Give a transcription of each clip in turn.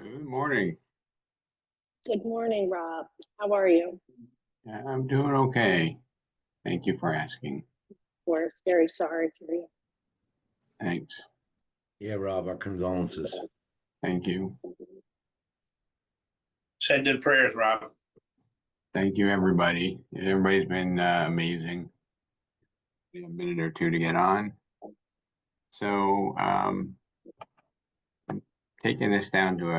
Good morning. Good morning, Rob. How are you? I'm doing okay. Thank you for asking. We're very sorry for you. Thanks. Yeah, Rob, our condolences. Thank you. Send in prayers, Rob. Thank you, everybody. Everybody's been amazing. A minute or two to get on. So, taking this down to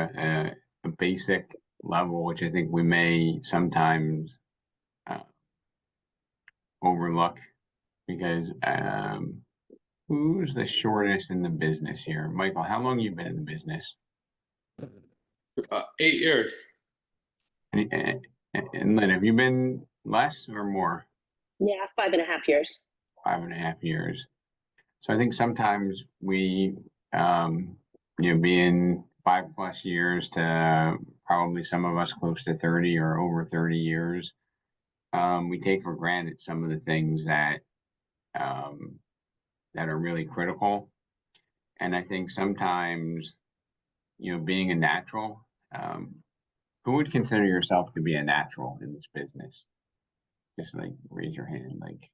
a basic level, which I think we may sometimes uh, overlook, because who's the shortest in the business here? Michael, how long you been in the business? 8 years. And Lynn, have you been less or more? Yeah, 5.5 years. 5.5 years. So I think sometimes we, being 5+ years to probably some of us close to 30 or over 30 years, we take for granted some of the things that are really critical. And I think sometimes, being a natural, who would consider yourself to be a natural in this business? Just like raise your hand, like,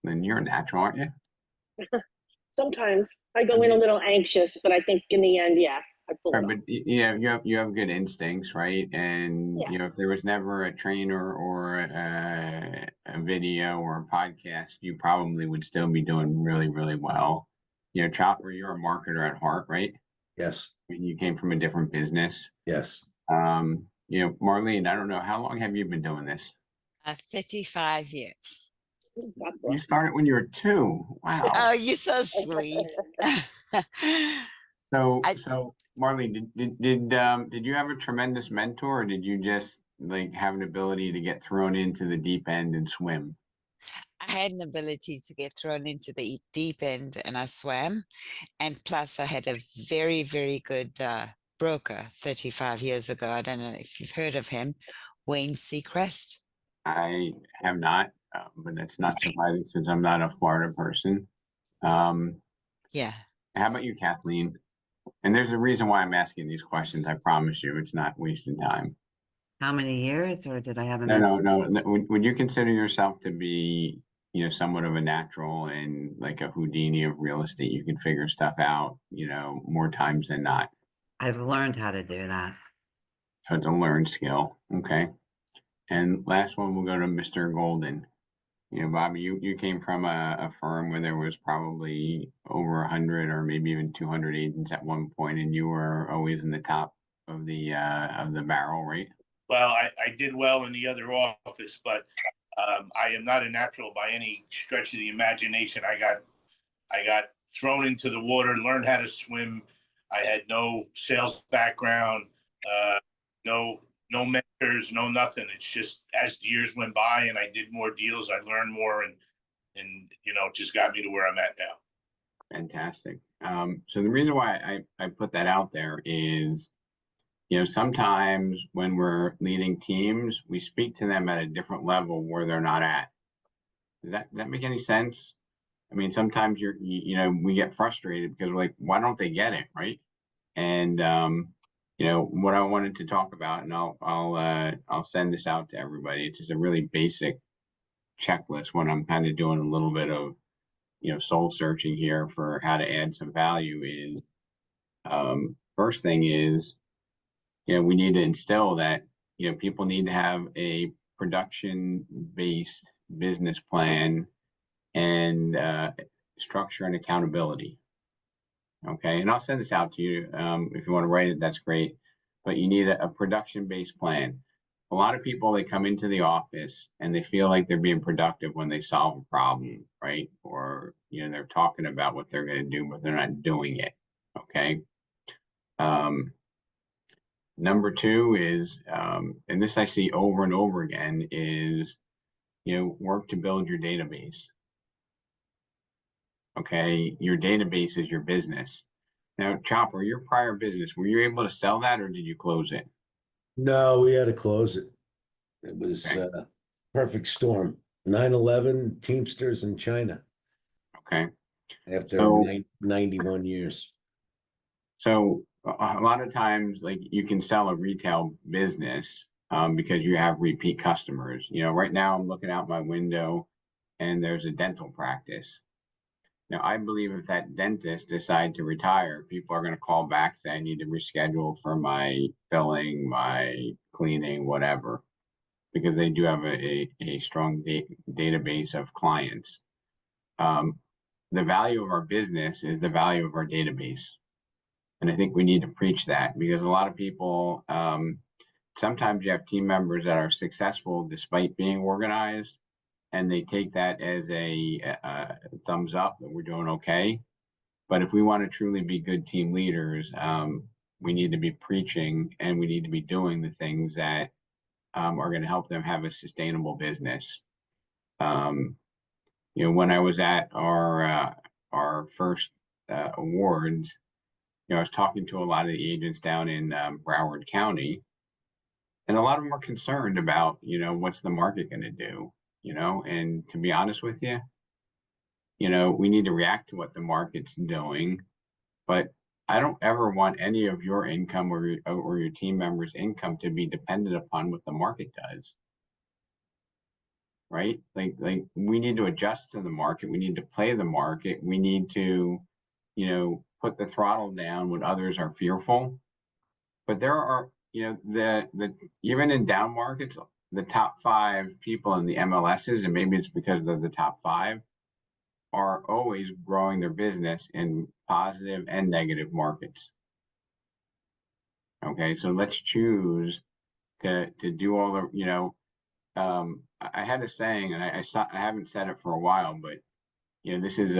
then you're a natural, aren't you? Sometimes I go in a little anxious, but I think in the end, yeah, I pull it Right, off. but you have good instincts, right? And Yeah. if there was never a trainer or a video or a podcast, you probably would still be doing really, really well. Chopper, you're a marketer at heart, right? Yes, I mean, you came from a different business. yes. Marlene, I don't know, how long have you been doing this? 35 years. God You bless. started when you were 2. Oh, Wow. you're so sweet. So, I- Marlene, did you have a tremendous mentor, or did you just like have an ability to get thrown into the deep end and swim? I had an ability to get thrown into the deep end and I swam. And plus, I had a very, very good broker 35 years ago. I don't know if you've heard of him, Wayne Seacrest. I have not, but that's not surprising since I'm not a Florida person. Um, Yeah. how about you, Kathleen? And there's a reason why I'm asking these questions. I promise you, it's not wasting time. How many years, or did I have a No. Would you consider yourself to be, somewhat of a natural and like a Houdini of real estate? You can figure stuff out, more times than not. I've learned how to do that. So it's a learned skill. Okay. And last one, we'll go to Mr. Golden. Bobby, you came from a firm where there was probably over 100 or maybe even 200 agents at one point, and you were always in the top of the barrel, right? Well, I did well in the other office, but I am not a natural by any stretch of the imagination. I got thrown into the water, learned how to swim. I had no sales background, no mentors, no nothing. It's just as the years went by and I did more deals, I learned more, and it just got me to where I'm at now. Fantastic. So the reason why I put that out there is, sometimes when we're leading teams, we speak to them at a different level where they're not at. Does that make any sense? I mean, sometimes we get frustrated because we're like, why don't they get it, right? And what I wanted to talk about, and I'll send this out to everybody. It's just a really basic checklist when I'm kind of doing a little bit of soul searching here for how to add some value. Is first thing is, we need to instill that people need to have a production based business plan and structure and accountability. Okay, and I'll send this out to you. If you want to write it, that's great. But you need a production-based plan. A lot of people, they come into the office and they feel like they're being productive when they solve a problem, right? Or, they're talking about what they're going to do, but they're not doing it. Okay. Number two is, and this I see over and over again, is, work to build your database. Okay, your database is your business. Now, Chopper, your prior business, were you able to sell that or did you close it? No, we had to close it. It was Okay. perfect storm. 9/11, Teamsters in China Okay. after So- 91 years. So a lot of times, like you can sell a retail business because you have repeat customers. You know, right now I'm looking out my window and there's a dental practice. Now, I believe if that dentist decide to retire, people are going to call back, say, I need to reschedule for my filling, my cleaning, whatever, because they do have a strong database of clients. The value of our business is the value of our database. And I think we need to preach that because a lot of people, sometimes you have team members that are successful despite being organized, and they take that as a thumbs up that we're doing okay. But if we want to truly be good team leaders, we need to be preaching and we need to be doing the things that are going to help them have a sustainable business. You know, when I was at our first awards, you know, I was talking to a lot of the agents down in Broward County, and a lot of them are concerned about, you know, what's the market going to do, you know, and to be honest with you, you know, we need to react to what the market's doing, but I don't ever want any of your income or your team members' income to be dependent upon what the market does. Right? Like we need to adjust to the market. We need to play the market. We need to, you know, put the throttle down when others are fearful. But there are, you know, the even in down markets, the top 5 people in the MLSs, and maybe it's because they're the top 5, are always growing their business in positive and negative markets. Okay, so let's choose to do all the, you know, I had a saying, and I haven't said it for a while, but you know, this is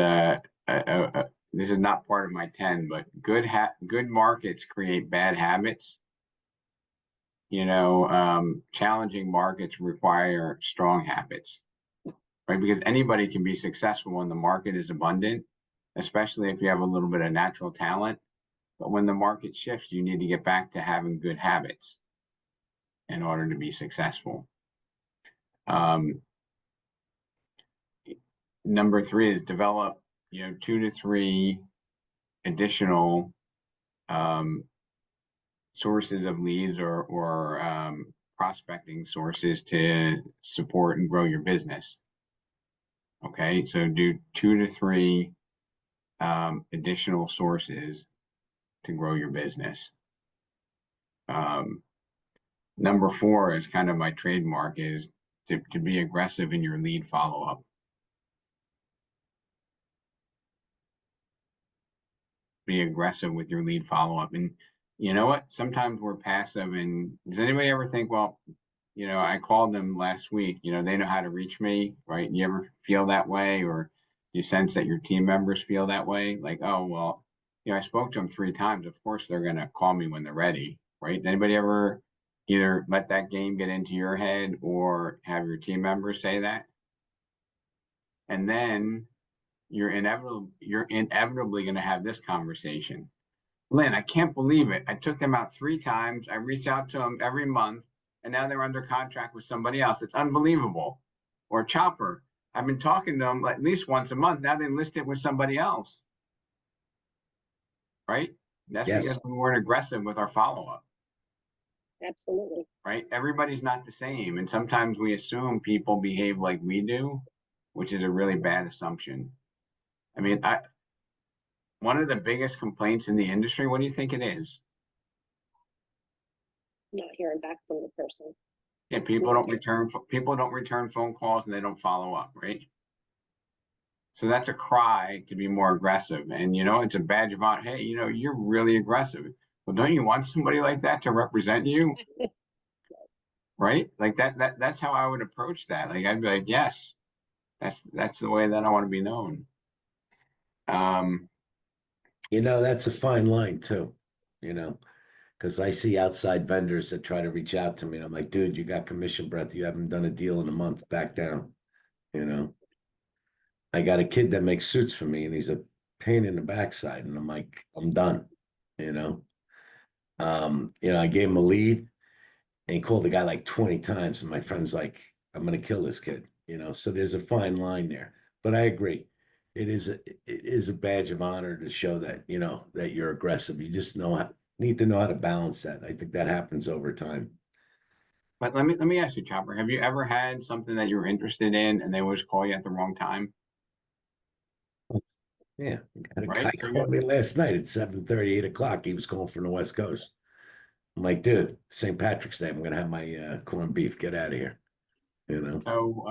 this is not part of my 10, but good markets create bad habits. You know, challenging markets require strong habits, right? Because anybody can be successful when the market is abundant, especially if you have a little bit of natural talent. But when the market shifts, you need to get back to having good habits in order to be successful. Number 3 is develop, you know, 2 to 3 additional sources of leads or prospecting sources to support and grow your business. Okay, so do 2 to 3 additional sources to grow your business. Number 4 is kind of my trademark, is to be aggressive in your lead follow-up. Be aggressive with your lead follow-up. And you know what? Sometimes we're passive. And does anybody ever think, well, you know, I called them last week, you know, they know how to reach me, right? You ever feel that way, or you sense that your team members feel that way? Like, oh, well, you know, I spoke to them 3 times. Of course, they're going to call me when they're ready, right? Anybody ever either let that game get into your head or have your team members say that? And then you're inevitably going to have this conversation. Lynn, I can't believe it. I took them out 3 times. I reach out to them every month, and now they're under contract with somebody else. It's unbelievable. Or Chopper, I've been talking to them at least once a month. Now they list it with somebody else. Right? That's Yes. because we weren't aggressive with our follow-up. Absolutely. Right? Everybody's not the same. And sometimes we assume people behave like we do, which is a really bad assumption. I mean, one of the biggest complaints in the industry, what do you think it is? Not hearing back from the person. Yeah, people don't return phone calls and they don't follow up, right? So that's a cry to be more aggressive. And you know, it's a badge of honor. Hey, you know, you're really aggressive. Well, don't you want somebody like that to represent you? Right? Like that's how I would approach that. Like I'd be like, yes, that's the way that I want to be known. You know, that's a fine line too, you know, because I see outside vendors that try to reach out to me. And I'm like, dude, you got commission breath. You haven't done a deal in a month. Back down, you know. I got a kid that makes suits for me and he's a pain in the backside. And I'm like, I'm done, you know. You know, I gave him a lead and he called the guy like 20 times. And my friend's like, I'm gonna kill this kid, you know. So there's a fine line there. But I agree. it is a badge of honor to show that, you know, that you're aggressive. You just need to know how to balance that. I think that happens over time. But let me ask you, Chopper, have you ever had something that you were interested in and they always call you at the wrong time? Yeah, had a guy Right? So call me last night at 7:30, 8 o'clock. He was calling from the West Coast. I'm like, dude, St. Patrick's Day. I'm gonna have my corned beef. Get out of here. You know. So,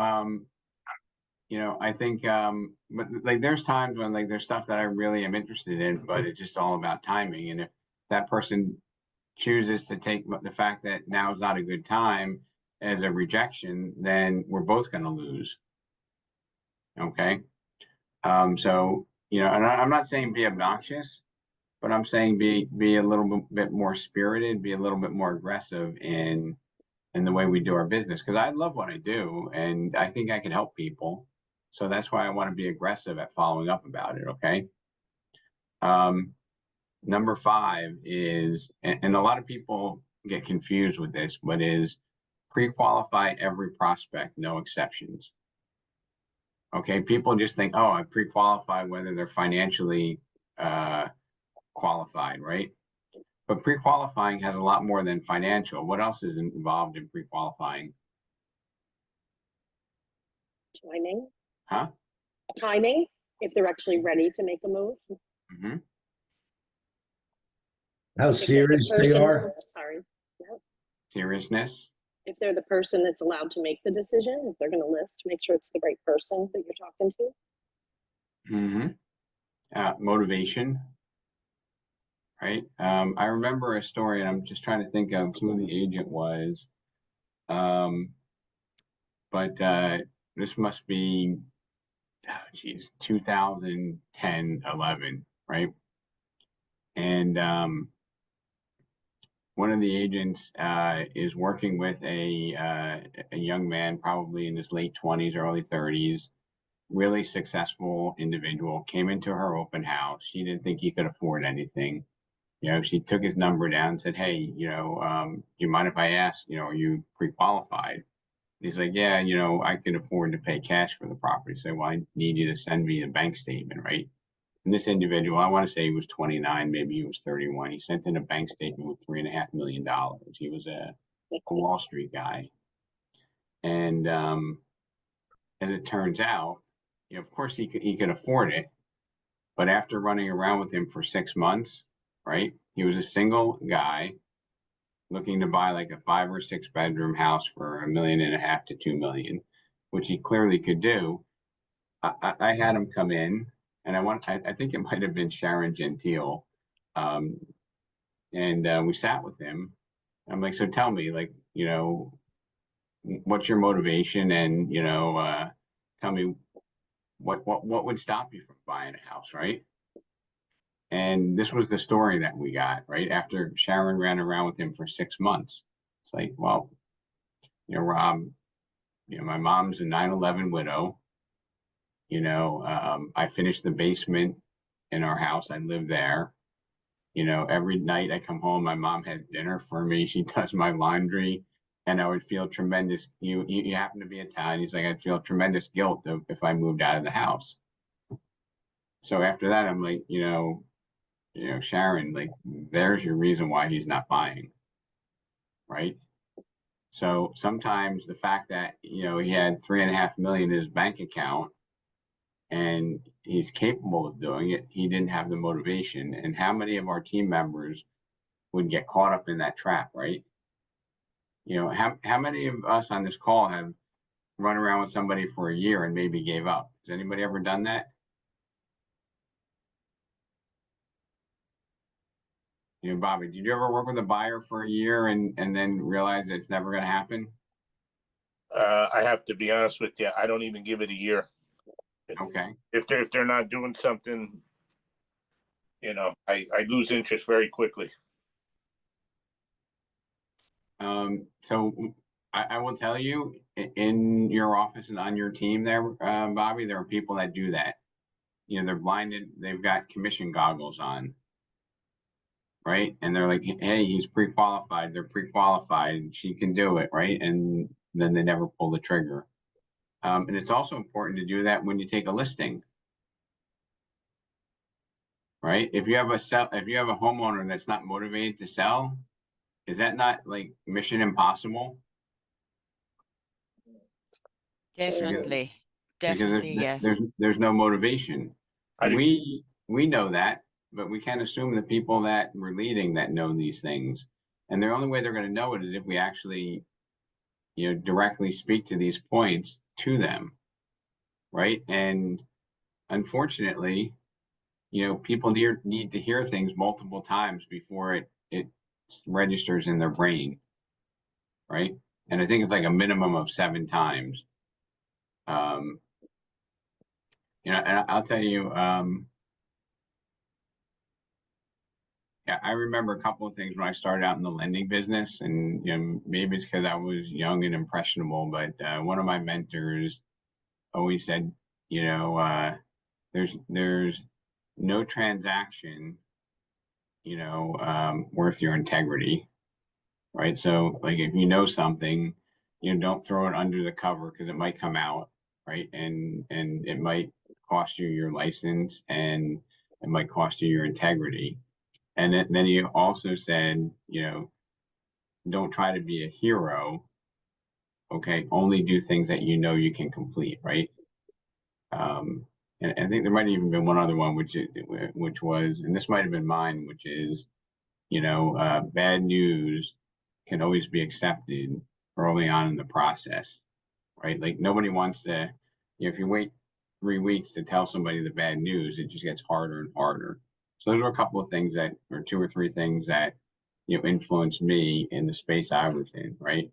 I think, but like, there's times when like there's stuff that I really am interested in, but it's just all about timing. And if that person chooses to take the fact that now is not a good time as a rejection, then we're both going to lose. Okay. So, and I'm not saying be obnoxious, but I'm saying be a little bit more spirited, be a little bit more aggressive in the way we do our business. Because I love what I do, and I think I can help people. So that's why I want to be aggressive at following up about it. Okay. Number 5 is, and a lot of people get confused with this, but is pre-qualify every prospect, no exceptions. Okay, people just think, oh, I pre-qualify whether they're financially qualified, right? But pre-qualifying has a lot more than financial. What else is involved in pre-qualifying? Timing, Huh? timing, if they're actually ready to make a move. Mm-hmm. How If they're the serious they person- are. Sorry. Yep. Seriousness. If they're the person that's allowed to make the decision, if they're going to list, make sure it's the right person that you're talking to. Mm-hmm. Motivation. Right. I remember a story, and I'm just trying to think of who the agent was. But this must be, 2010, 11, right? And one of the agents is working with a young man, probably in his late 20s, early 30s, really successful individual, came into her open house. She didn't think he could afford anything. She took his number down and said, hey, do you mind if I ask, are you pre-qualified? He's like, yeah, I can afford to pay cash for the property. So, well, I need you to send me a bank statement, right? And this individual, I want to say he was 29, maybe he was 31. He sent in a bank statement with $3.5 million. He was a Wall Street guy. And as it turns out, of course he could afford it. But after running around with him for 6 months, right? He was a single guy looking to buy like a 5 or 6 bedroom house for $1.5 million to $2 million, which he clearly could do. I had him come in, and I think it might have been Sharon Gentile, and we sat with him. I'm like, so tell me, like, what's your motivation, and tell me what would stop you from buying a house, right? And this was the story that we got, right? After Sharon ran around with him for 6 months. It's like, well, Rob, my mom's a 9/11 widow. I finished the basement in our house. I live there. Every night I come home, my mom has dinner for me. She does my laundry, and I would feel tremendous. You happen to be Italian. He's like, I'd feel tremendous guilt if I moved out of the house. So after that, I'm like, Sharon, like, there's your reason why he's not buying, right? So sometimes the fact that, he had $3.5 million in his bank account and he's capable of doing it, he didn't have the motivation. And how many of our team members would get caught up in that trap, right? How many of us on this call have run around with somebody for a year and maybe gave up? Has anybody ever done that? Bobby, did you ever work with a buyer for a year and then realize that it's never going to happen? I have to be honest with you. I don't even give it a year. Okay. If they're not doing something, I lose interest very quickly. So I will tell you, in your office and on your team there, Bobby, there are people that do that. They're blinded. They've got commission goggles on. Right. And they're like, hey, he's pre-qualified. They're pre-qualified. She can do it. Right. And then they never pull the trigger. And it's also important to do that when you take a listing. right? If you have if you have a homeowner that's not motivated to sell, is that not like mission impossible? Definitely, Because definitely, yes. there's no motivation. I'd agree. We know that, but we can't assume the people that we're leading that know these things. And the only way they're going to know it is if we actually, directly speak to these points to them, right? And unfortunately, people need to hear things multiple times before it registers in their brain, right? And I think it's like a minimum of 7 times. And I'll tell you, yeah, I remember a couple of things when I started out in the lending business, and maybe it's because I was young and impressionable, but one of my mentors always said, there's no transaction, worth your integrity, right? So, like, if you know something, don't throw it under the cover because it might come out, right? And it might cost you your license, and it might cost you your integrity. And then he also said, don't try to be a hero. Okay, only do things that you know you can complete, right? And I think there might have even been one other one, which was, and this might have been mine, which is, bad news can always be accepted early on in the process, right? Like nobody wants to, if you wait 3 weeks to tell somebody the bad news, it just gets harder and harder. So those were a couple of things that, or 2 or 3 things that, influenced me in the space I was in, right?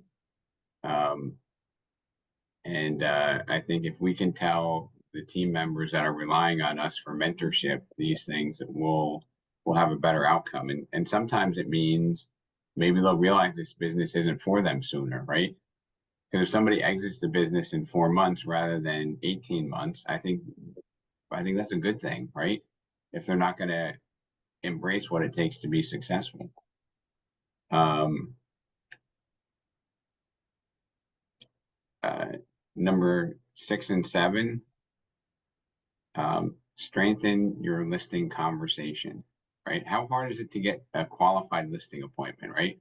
And I think if we can tell the team members that are relying on us for mentorship these things, that we'll have a better outcome. And sometimes it means maybe they'll realize this business isn't for them sooner, right? Because if somebody exits the business in 4 months rather than 18 months, I think that's a good thing, right? If they're not going to embrace what it takes to be successful. Number 6 and 7, strengthen your listing conversation, right? How hard is it to get a qualified listing appointment, right?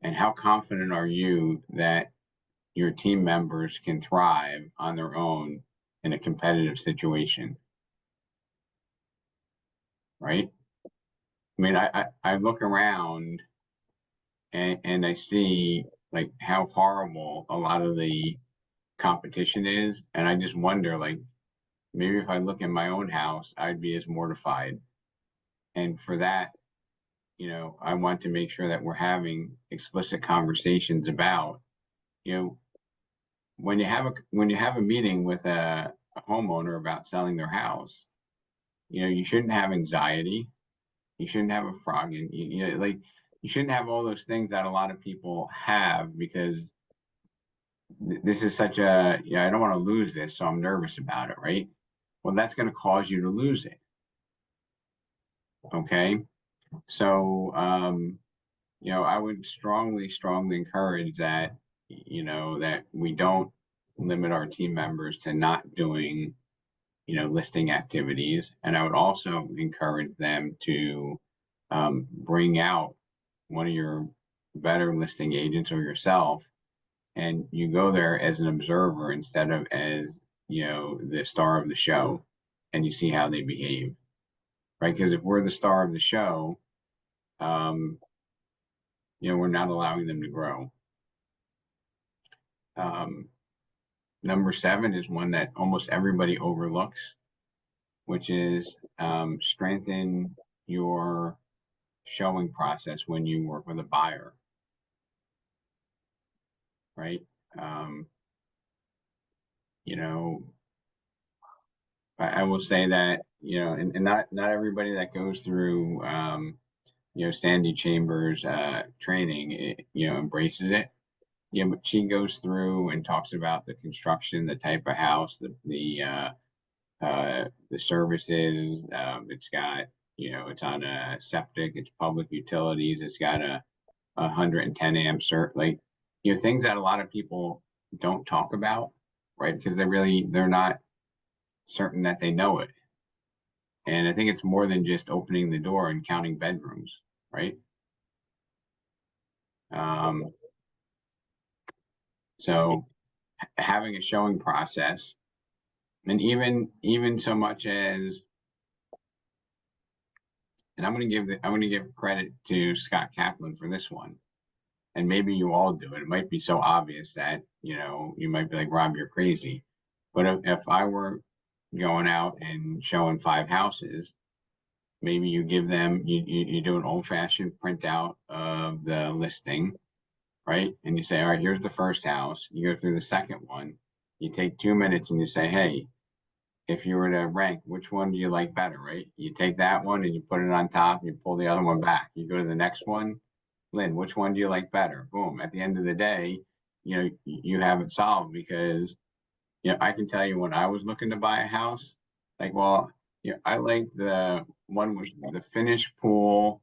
And how confident are you that your team members can thrive on their own in a competitive situation, right? I mean, I look around and I see like how horrible a lot of the competition is, and I just wonder, like, maybe if I look in my own house, I'd be as mortified. And for that, I want to make sure that we're having explicit conversations about, when you have a meeting with a homeowner about selling their house, you shouldn't have anxiety. You shouldn't have a frog, and like you shouldn't have all those things that a lot of people have, because this is such a, I don't want to lose this, so I'm nervous about it, right? Well, that's going to cause you to lose it. Okay. So, I would strongly encourage that, that we don't limit our team members to not doing, listing activities. And I would also encourage them to bring out one of your better listing agents or yourself, and you go there as an observer instead of as, the star of the show, and you see how they behave, right? Because if we're the star of the show, we're not allowing them to grow. Number 7 is one that almost everybody overlooks, which is strengthen your showing process when you work with a buyer, right? I will say that, and not everybody that goes through, Sandy Chambers training, embraces it. Yeah, but she goes through and talks about the construction, the type of house, the services. It's got, it's on a septic, it's public utilities, it's got a 110 amp like, things that a lot of people don't talk about, right? Because they're not certain that they know it. And I think it's more than just opening the door and counting bedrooms, right? So having a showing process, and even so much as, and I'm going to give credit to Scott Kaplan for this one. And maybe you all do it. It might be so obvious that, you know, you might be like, Rob, you're crazy. But if I were going out and showing 5 houses, maybe you give them, you do an old fashioned printout of the listing, right? And you say, all right, here's the first house. You go through the second one. You take 2 minutes and you say, hey, if you were to rank, which one do you like better, right? You take that one and you put it on top, you pull the other one back. You go to the next one. Lynn, which one do you like better? Boom. At the end of the day, you know, you have it solved because, you know, I can tell you when I was looking to buy a house, like, well, you know, I like the one with the finished pool,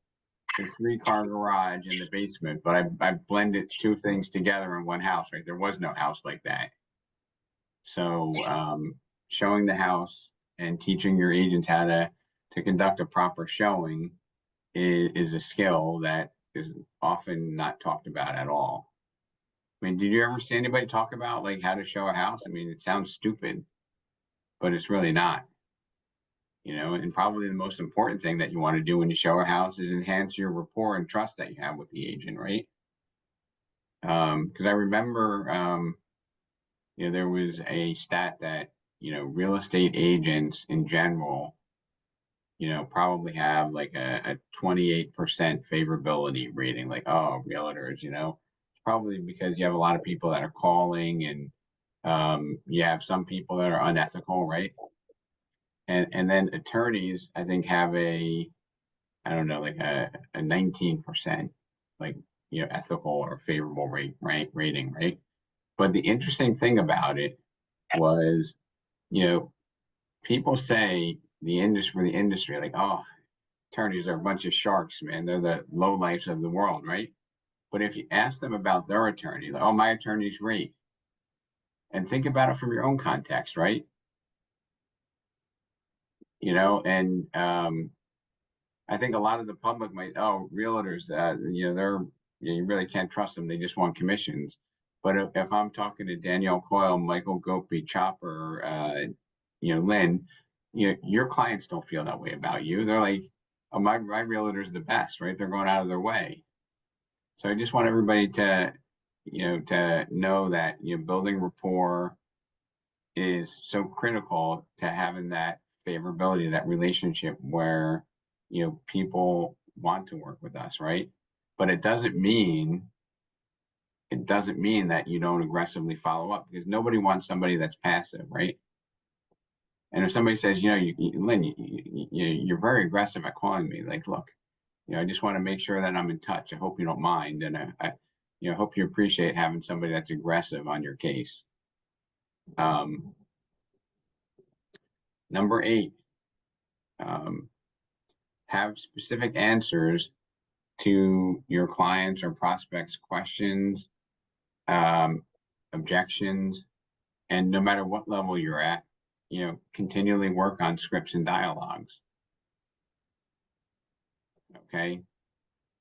the 3-car garage in the basement, but I blended 2 things together in one house, right? There was no house like that. So, showing the house and teaching your agents how to conduct a proper showing is a skill that is often not talked about at all. I mean, did you ever see anybody talk about like how to show a house? I mean, it sounds stupid, but it's really not. You know, and probably the most important thing that you want to do when you show a house is enhance your rapport and trust that you have with the agent, right? Because I remember, you know, there was a stat that, you know, real estate agents in general, you know, probably have like a 28% favorability rating, like, oh, realtors, you know, probably because you have a lot of people that are calling and you have some people that are unethical, right? And then attorneys, I think, have I don't know, like a 19%, like, you know, ethical or favorable rating, right? But the interesting thing about it was, you know, people say for the industry, like, oh, attorneys are a bunch of sharks, man. They're the low lifes of the world, right? But if you ask them about their attorney, like, oh, my attorney's great. And think about it from your own context, right? You know, and I think a lot of the public might, oh, realtors, you know, you really can't trust them. They just want commissions. But if I'm talking to Danielle Coyle, Michael Gopi, Chopper, you know, Lynn, you know, your clients don't feel that way about you. They're like, oh, my realtor's the best, right? They're going out of their way. So I just want everybody to, you know, that, you know, building rapport is so critical to having that favorability, that relationship where, you know, people want to work with us, right? But it doesn't mean that you don't aggressively follow up because nobody wants somebody that's passive, right? And if somebody says, you know, Lynn, you're very aggressive at calling me, like, look, you know, I just want to make sure that I'm in touch. I hope you don't mind. And I you know, hope you appreciate having somebody that's aggressive on your case. Number 8, have specific answers to your clients or prospects' questions, objections, and no matter what level you're at, you know, continually work on scripts and dialogues. Okay.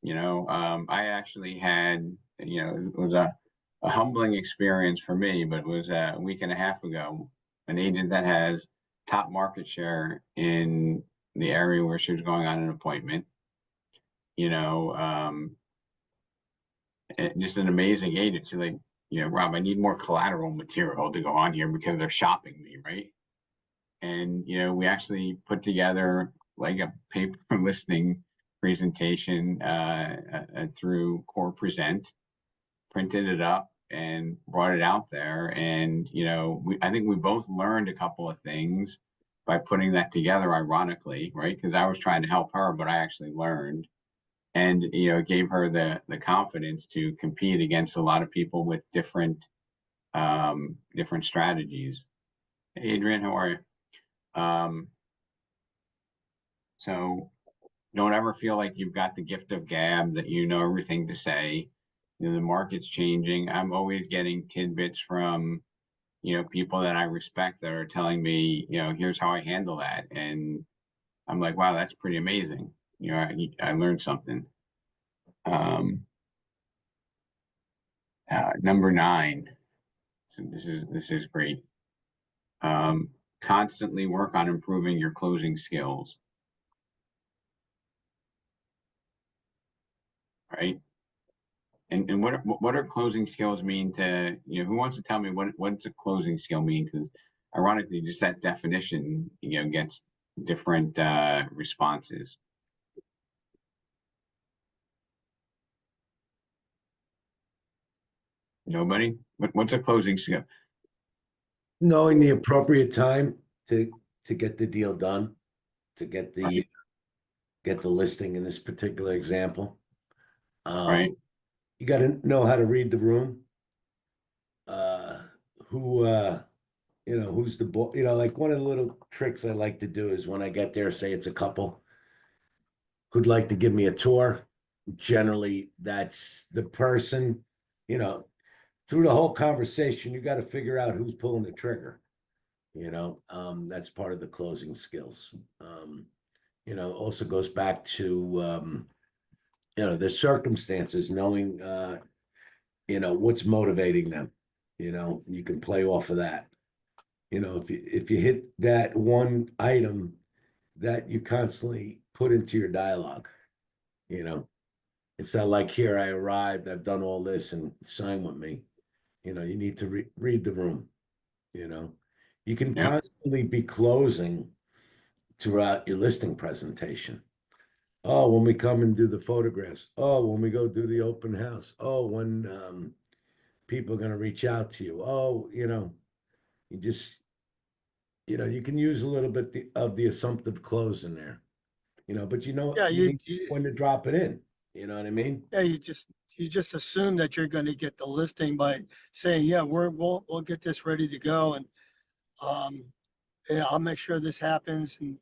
You know, I actually had, you know, it was a humbling experience for me, but it was a week and a half ago, an agent that has top market share in the area where she was going on an appointment, you know, just an amazing agent. She's like, you know, Rob, I need more collateral material to go on here because they're shopping me, right? And, you know, we actually put together like a paper listing presentation through Core Present, printed it up and brought it out there. And, you know, I think we both learned a couple of things by putting that together, ironically, right? Because I was trying to help her, but I actually learned. And, you know, it gave her the confidence to compete against a lot of people with different strategies. Hey, Adrian, how are you? So don't ever feel like you've got the gift of gab, that you know everything to say. You know, the market's changing. I'm always getting tidbits from, you know, people that I respect that are telling me, you know, here's how I handle that. And I'm like, wow, that's pretty amazing. You know, I learned something. Number 9. So this is great. Constantly work on improving your closing skills. Right. And what are closing skills mean to, you know, who wants to tell me what's a closing skill mean? Because ironically, just that definition, you know, gets different responses. Nobody? What's a closing skill? Knowing the appropriate time to get the deal done, to get the Right. get the listing in this particular example. Right. You got to know how to read the room. Who you know, who's the boy, you know, like one of the little tricks I like to do is when I get there, say it's a couple who'd like to give me a tour. Generally, that's the person, you know, through the whole conversation, you got to figure out who's pulling the trigger. You know, that's part of the closing skills. You know, also goes back to you know, the circumstances, knowing you know, what's motivating them. You know, you can play off of that. You know, if you hit that one item that you constantly put into your dialogue, you know, it's not like here I arrived, I've done all this and sign with me. You know, you need to read the room. You know, you can Yep. constantly be closing throughout your listing presentation. Oh, when we come and do the photographs. Oh, when we go do the open house. Oh, when people are going to reach out to you. Oh, you know, you just, you know, you can use a little bit of the assumptive close in there, you know, but you know, Yeah, you need when to drop it in. You know what I mean? yeah, you just assume that you're going to get the listing by saying, yeah, we'll get this ready to go. And, um, yeah, I'll make sure this happens. And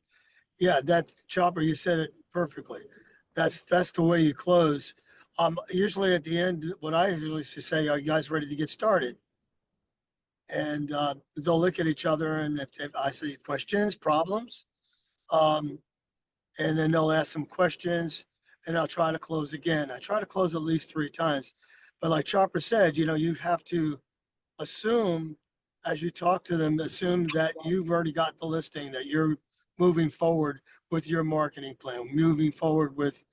yeah, that's Chopper, you said it perfectly. That's the way you close. Usually at the end, what I usually say, are you guys ready to get started? And, they'll look at each other and if I say questions, problems, um, and then they'll ask some questions and I'll try to close again. I try to close at least 3 times. But like Chopper said, you know, you have to assume as you talk to them, assume that you've already got the listing, that you're moving forward with your marketing plan, moving forward with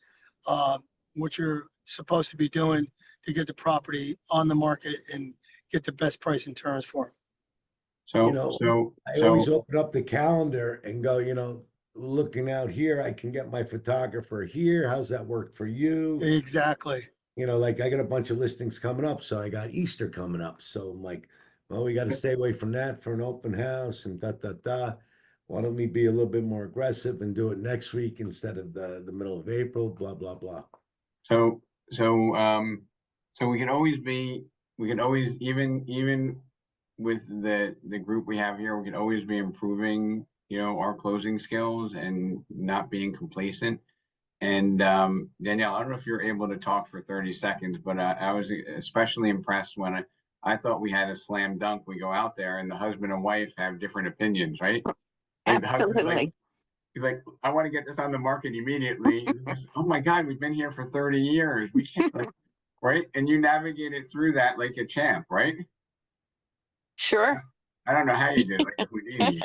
uh, what you're supposed to be doing to get the property on the market and get the best price and terms for them. You So know, I always open up the calendar and go, you know, looking out here, I can get my photographer here. How's that work for you? Exactly. You know, like I got a bunch of listings coming up. So I got Easter coming up. So I'm like, well, we got to stay away from that for an open house and da da da. Why don't we be a little bit more aggressive and do it next week instead of the middle of April, blah, blah, blah. so so we can always even with the group we have here, we can always be improving, you know, our closing skills and not being complacent. And Danielle, I don't know if you're able to talk for 30 seconds, but I was especially impressed when I thought we had a slam dunk. We go out there and the husband and wife have different opinions, right? Like the husband's like, he's like, I want to get this on the market immediately. And goes, oh my God, we've been here for 30 years. We can't, like, right? And you navigated through that like a champ, right? Sure. I don't know how you did, like Houdini.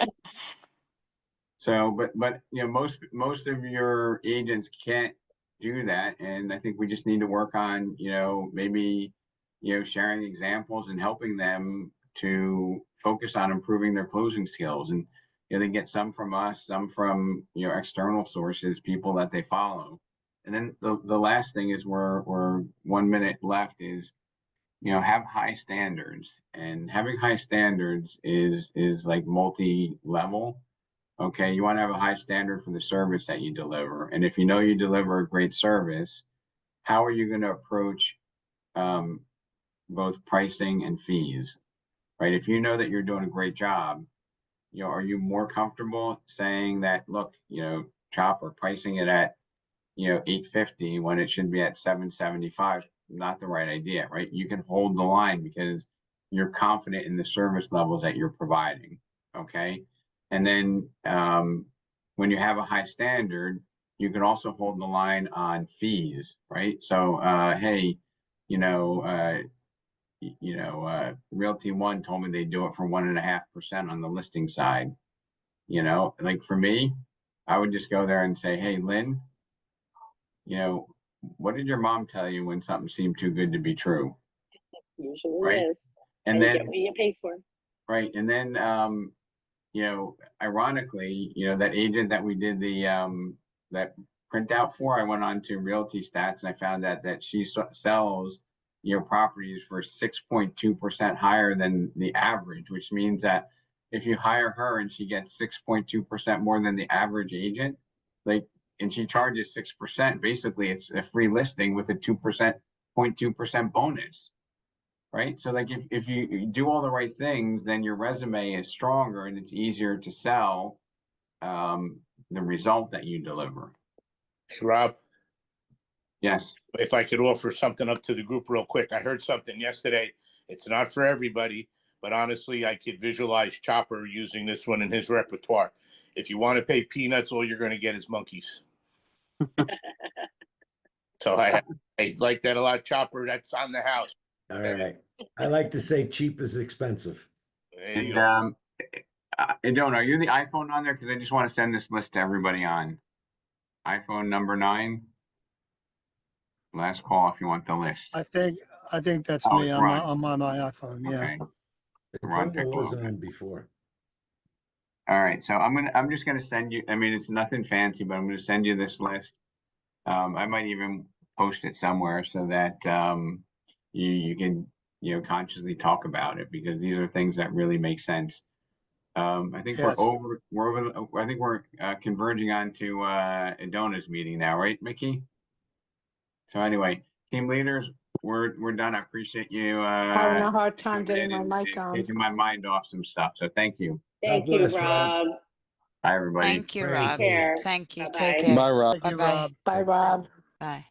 So, but you know, most of your agents can't do that, and I think we just need to work on, you know, maybe, you know, sharing examples and helping them to focus on improving their closing skills. And you know, they get some from us, some from, you know, external sources, people that they follow. And then the last thing is we're 1 minute left is, you know, have high standards, and having high standards is like multi-level. Okay, you want to have a high standard for the service that you deliver. And if you know you deliver a great service, how are you going to approach both pricing and fees, right? If you know that you're doing a great job, you know, are you more comfortable saying that, look, you know, Chop, we're pricing it at, you know, 850 when it should be at 775? Not the right idea, right? You can hold the line because you're confident in the service levels that you're providing. Okay. And then when you have a high standard, you can also hold the line on fees, right? So, hey, Realty One told me they do it for 1.5% on the listing side. Like for me, I would just go there and say, hey, Lynn, what did your mom tell you when something seemed too good to be true? Usually Right. is. And You then, get what you pay for. right. And then, ironically, that agent that we did that printout for, I went on to Realty Stats and I found that she sells properties for 6.2% higher than the average, which means that if you hire her and she gets 6.2% more than the average agent, and she charges 6%, basically it's a free listing with a 0.2% bonus. Right. So if you do all the right things, then your resume is stronger and it's easier to sell the result that you deliver. Hey, Rob, Yes. if I could offer something up to the group real quick. I heard something yesterday. It's not for everybody, but honestly, I could visualize Chopper using this one in his repertoire. If you want to pay peanuts, all you're going to get is monkeys. So I like that a lot, Chopper. That's on the house. All right. I like to say cheap is expensive. There you And go. Don't, are you the iPhone on there? Because I just want to send this list to everybody on iPhone number 9. Last call if you want the list. I think that's Oh, me. it's I'm Ron. on my iPhone. Yeah. Okay. The Ron Google picked was one. on before. All right, so I'm just gonna send you. I mean, it's nothing fancy, but I'm gonna send you this list. I might even post it somewhere so that you can consciously talk about it, because these are things that really make sense. I think Yes. I think we're converging onto Adona's meeting now, right, Mickey? So anyway, team leaders, we're done. I appreciate you Having a hard time coming in getting my and mic on. taking my mind off some stuff. So thank you. Thank God you, bless, Rob. Rob. Bye, everybody. Thank you, Very Rob. cool. Care. Thank you. Bye-bye. Take care. Bye, Rob. Thank you, Bye-bye. Rob. Bye, Rob. Bye.